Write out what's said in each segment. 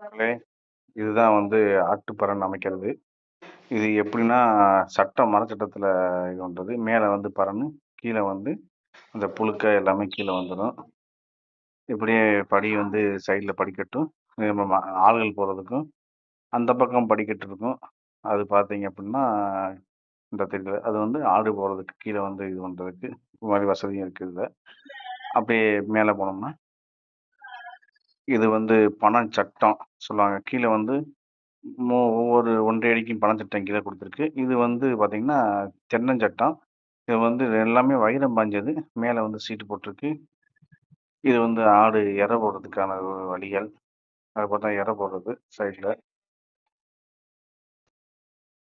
மக்களே, இதுதான் ஆட்டுப்பரண் அமைக்கிறது. இது எப்படின்னா, மர சட்டத்துல இது பண்றது. மேல பரணு, கீழ அந்த புழுக்க எல்லாமே கீழ வந்துரும். இப்படியே படி சைடுல படிக்கட்டும். நம்ம ஆள்கள் போறதுக்கும், அந்த பக்கம் படிக்கட்டு இருக்கும். அது பார்த்தீங்க அப்படின்னா, இந்த தெருல அது ஆடு போறதுக்கு கீழ இது பண்றதுக்கு, இது மாரி வசதியும் இருக்கு இதுல. அப்படியே மேல போனோம்னா, இது பனச் சட்டம் சொல்லுவாங்க. கீழ ஒவ்வொரு 1 1/2 அடிக்கும் பனச்சட்டம் கீழ குடுத்துருக்கு. இது பார்த்தீங்கன்னா, தென்னஞ்சட்டம். இது எல்லாமே வைரம் பாய்ஞ்சது. மேல சீட்டு போட்டிருக்கு. இது ஆடு எரை போடுறதுக்கான ஒரு வழிகள். அது பார்த்தா எரை போடுறது சைடுல.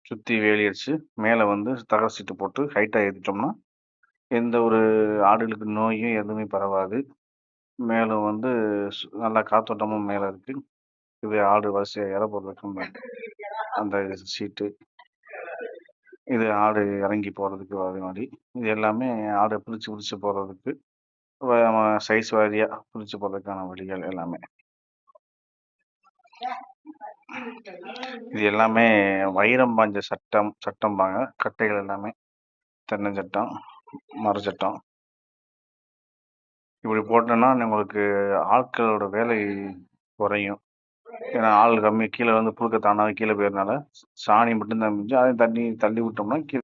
சுத்தி வேலி அடிச்சு, மேல தகர சீட்டு போட்டு ஹைட்டா ஏத்திட்டோம்னா, எந்த ஒரு ஆடுகளுக்கு நோயும் எதுவுமே பரவாது. மேலும் நல்லா காத்தோட்டமும் மேல இருக்கு. இது ஆடு வரிசையா எரை போடுறதுக்கு அந்த சீட்டு. இது ஆடு இறங்கி போறதுக்கு அது மாரி. இது எல்லாமே ஆட பிரிச்சு பிரிச்சு போறதுக்கு, சைஸ் வாரியா பிரிச்சு போறதுக்கான வழிகள் எல்லாமே. இது எல்லாமே வைரம் பாய்ஞ்ச சட்டம்பாங்க. கட்டைகள் எல்லாமே. தென்னஞ்சட்டம், மரச்சட்டம். இப்படி போட்டோம்னா உங்களுக்கு ஆட்களோட வேலை குறையும். ஏன்னா ஆள் கம்மி. கீழ புழுக்க தானாவே கீழ போயறனால, சாணி மட்டும் தான் மிஞ்சும். அதையும் தண்ணி தள்ளி விட்டோம்னா